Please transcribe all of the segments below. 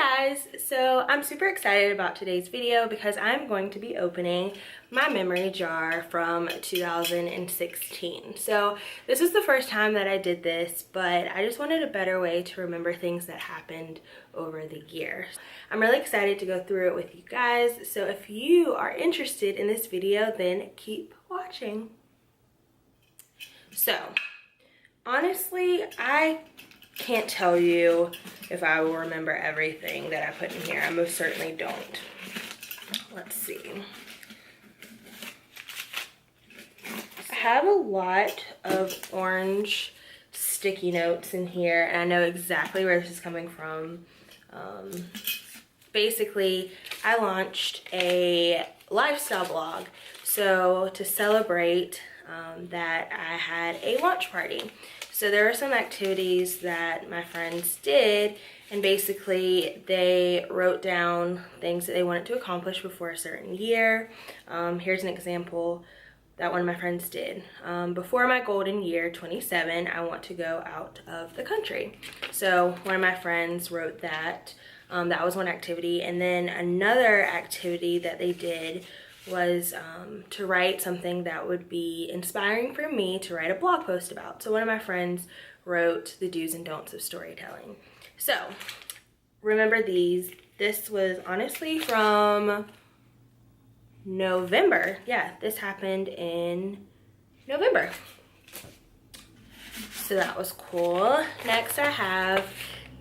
guys, so I'm super excited about today's video because I'm going to be opening my memory jar from 2016. So this is the first time that I did this, but I just wanted a better way to remember things that happened over the year. I'm really excited to go through it with you guys, so if you are interested in this video, then keep watching. So honestly, I can't tell you if I will remember everything that I put in here. I most certainly don't. Let's see. I have a lot of orange sticky notes in here, and I know exactly where this is coming from. Basically, I launched a lifestyle blog. So to celebrate that, I had a launch party. So there were some activities that my friends did, and basically they wrote down things that they wanted to accomplish before a certain year. Here's an example that one of my friends did. Before my golden year, 27, I want to go out of the country. So one of my friends wrote that. That was one activity. And then another activity that they did was to write something that would be inspiring for me to write a blog post about. So one of my friends wrote the do's and don'ts of storytelling. So remember these. This was honestly from November. Yeah, this happened in November. So that was cool. Next I have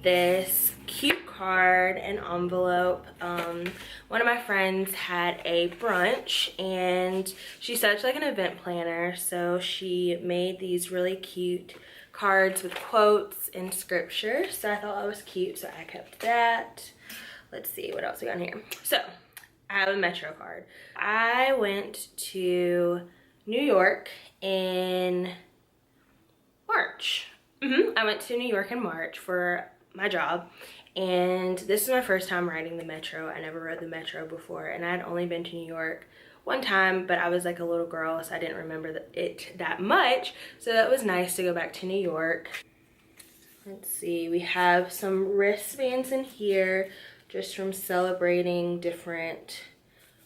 this cute card and envelope. One of my friends had a brunch, and she's such like an event planner, so she made these really cute cards with quotes and scripture. So I thought that was cute, so I kept that. Let's see what else we got in here. So I have a Metro card. I went to New York in March. I went to New York in March for my job, and this is my first time riding the Metro. I never rode the Metro before, and I had only been to New York one time, but I was like a little girl, so I didn't remember it that much. So that was nice to go back to New York. Let's see, we have some wristbands in here just from celebrating different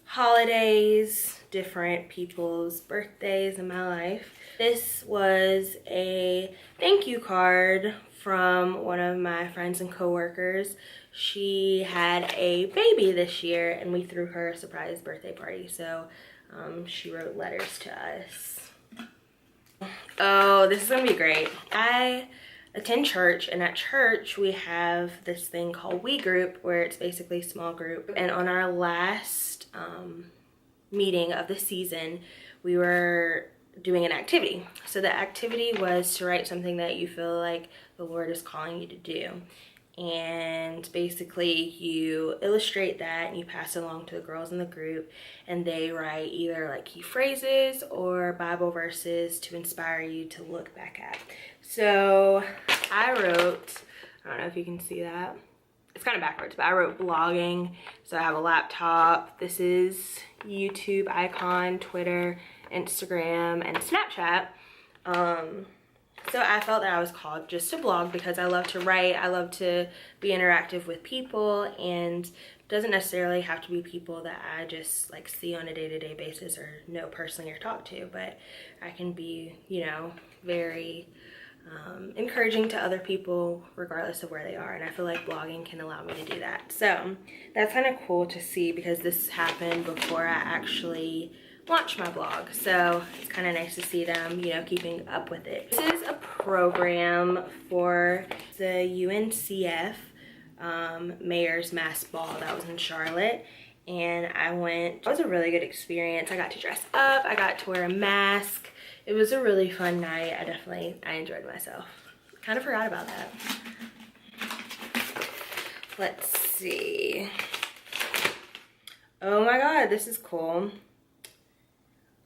holidays, different people's birthdays in my life. This was a thank you card from one of my friends and coworkers. She had a baby this year, and we threw her a surprise birthday party. So she wrote letters to us. Oh, this is gonna be great. I attend church, and at church we have this thing called We Group, where it's basically a small group. And on our last meeting of the season, we were doing an activity. So the activity was to write something that you feel like the Lord is calling you to do. And basically you illustrate that and you pass it along to the girls in the group, and they write either like key phrases or Bible verses to inspire you to look back at. So I wrote, I don't know if you can see that. It's kind of backwards, but I wrote blogging. So I have a laptop. This is YouTube icon, Twitter, Instagram, and Snapchat. So I felt that I was called just to blog because I love to write. I love to be interactive with people, and it doesn't necessarily have to be people that I just like see on a day-to-day basis or know personally or talk to, but I can be, you know, very encouraging to other people regardless of where they are, and I feel like blogging can allow me to do that. So that's kind of cool to see because this happened before I actually launched my blog, so it's kind of nice to see them, you know, keeping up with it. This is a program for the UNCF Mayor's Mass Ball that was in Charlotte, and I went. It was a really good experience. I got to dress up, I got to wear a mask. It was a really fun night. I enjoyed myself. Kind of forgot about that. Let's see. Oh my god, this is cool.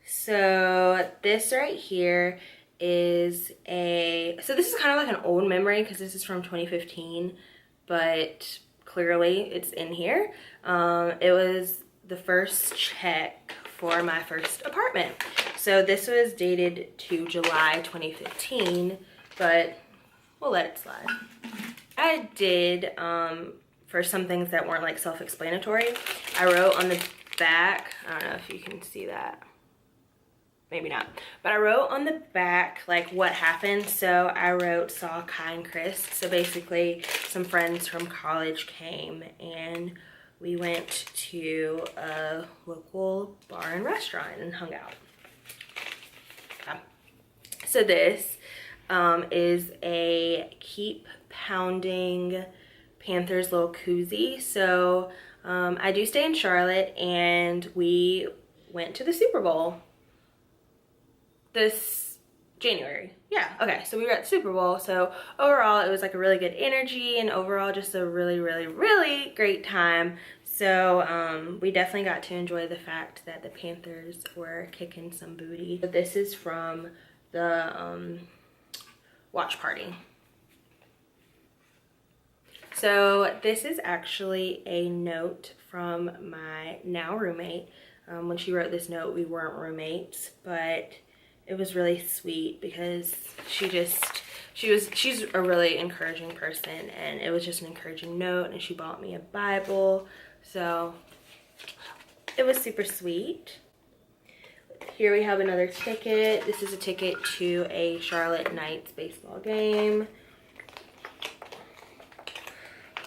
So this right here is so this is kind of like an old memory because this is from 2015, but clearly it's in here. It was the first check for my first apartment. So this was dated to July 2015, but we'll let it slide. I did for some things that weren't like self-explanatory. I wrote on the back, I don't know if you can see that, maybe not, but I wrote on the back like what happened. So I wrote saw Kai and Chris. So basically some friends from college came and we went to a local bar and restaurant and hung out. So this is a Keep Pounding Panthers little koozie. So I do stay in Charlotte and we went to the Super Bowl this January. Yeah, okay, so we were at the Super Bowl. So overall it was like a really good energy and overall just a really, really, really great time. So we definitely got to enjoy the fact that the Panthers were kicking some booty. This is from the watch party. So this is actually a note from my now roommate. When she wrote this note, we weren't roommates, but it was really sweet because she's a really encouraging person, and it was just an encouraging note, and she bought me a Bible. So it was super sweet. Here we have another ticket. This is a ticket to a Charlotte Knights baseball game.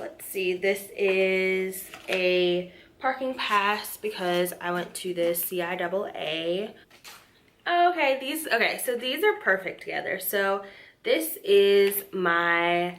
Let's see, this is a parking pass because I went to the CIAA. Okay, so these are perfect together. So this is my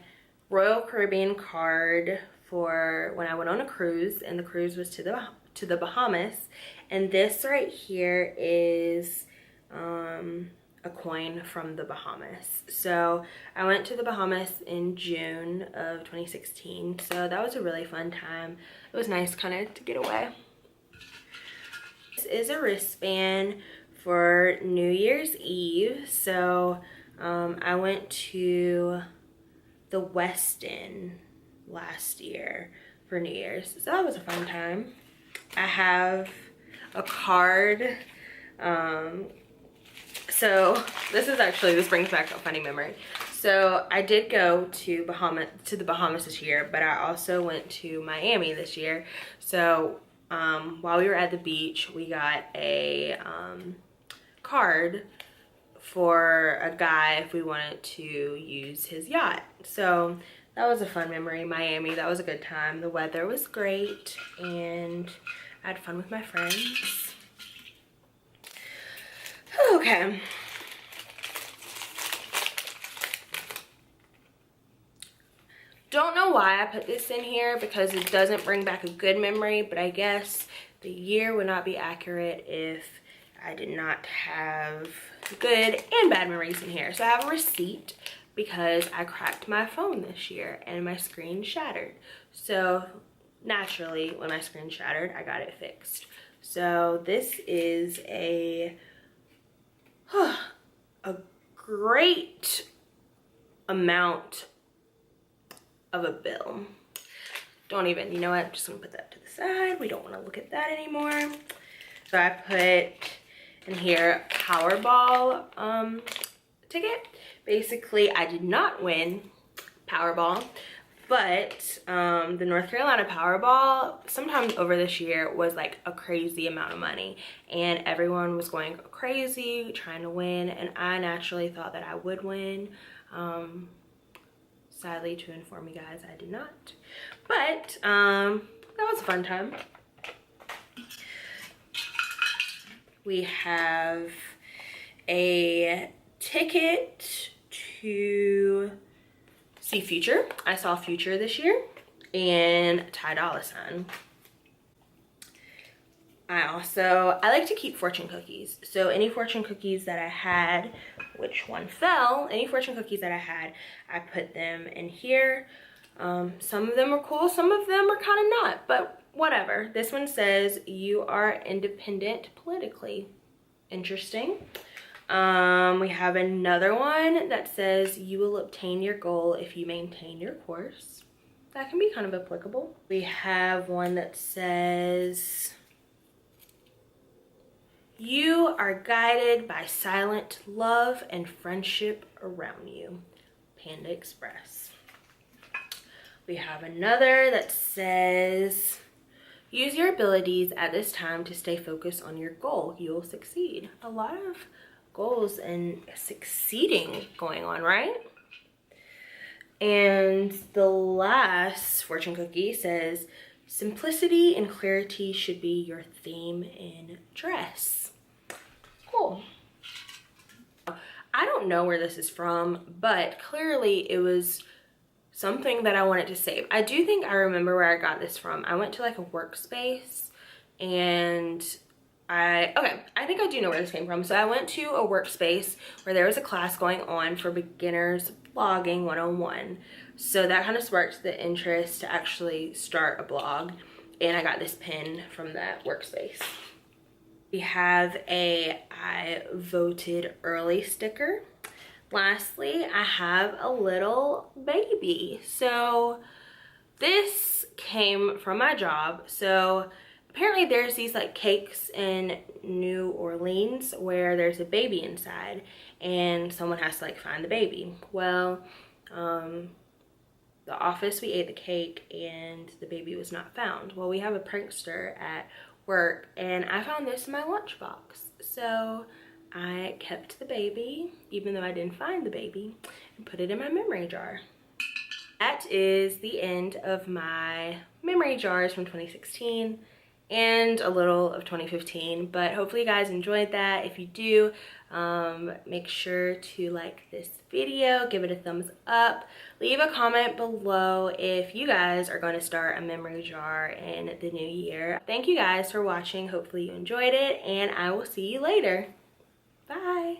Royal Caribbean card for when I went on a cruise, and the cruise was to the Bahamas. And this right here is a coin from the Bahamas. So I went to the Bahamas in June of 2016. So that was a really fun time. It was nice kind of to get away. This is a wristband for New Year's Eve. So I went to the Westin last year for New Year's. So that was a fun time. I have a card. So this brings back a funny memory. So I did go to the Bahamas this year, but I also went to Miami this year. So while we were at the beach, we got a card for a guy if we wanted to use his yacht. So that was a fun memory. Miami, that was a good time. The weather was great and I had fun with my friends. Okay. Don't know why I put this in here because it doesn't bring back a good memory, but I guess the year would not be accurate if I did not have good and bad memories in here. So I have a receipt because I cracked my phone this year and my screen shattered. So naturally, when my screen shattered, I got it fixed. So this is a great amount of a bill. Don't even, you know what, I'm just gonna put that to the side. We don't want to look at that anymore. So I put in here Powerball ticket. Basically, I did not win Powerball, but the North Carolina Powerball sometime over this year was like a crazy amount of money, and everyone was going crazy trying to win, and I naturally thought that I would win. Sadly to inform you guys, I did not, but that was a fun time. We have a ticket to see Future. I saw Future this year, and Ty Dolla $ign. I like to keep fortune cookies. So any fortune cookies that I had, which one fell, any fortune cookies that I had, I put them in here. Some of them are cool, some of them are kind of not, but whatever. This one says, you are independent politically. Interesting. We have another one that says, you will obtain your goal if you maintain your course. That can be kind of applicable. We have one that says, you are guided by silent love and friendship around you. Panda Express. We have another that says, use your abilities at this time to stay focused on your goal. You'll succeed. A lot of goals and succeeding going on, right? And the last fortune cookie says, simplicity and clarity should be your theme in dress. Cool. I don't know where this is from, but clearly it was something that I wanted to save. I do think I remember where I got this from. I went to like a workspace and I think I do know where this came from. So I went to a workspace where there was a class going on for beginners blogging 101. So that kind of sparked the interest to actually start a blog. And I got this pin from that workspace. We have a I voted early sticker. Lastly, I have a little baby. So this came from my job. So apparently there's these like cakes in New Orleans where there's a baby inside and someone has to like find the baby. Well, the office, we ate the cake and the baby was not found. Well, we have a prankster at work and I found this in my lunchbox. So I kept the baby, even though I didn't find the baby, and put it in my memory jar. That is the end of my memory jars from 2016 and a little of 2015, but hopefully you guys enjoyed that. If you do, make sure to like this video, give it a thumbs up, leave a comment below if you guys are going to start a memory jar in the new year. Thank you guys for watching. Hopefully you enjoyed it, and I will see you later. Bye.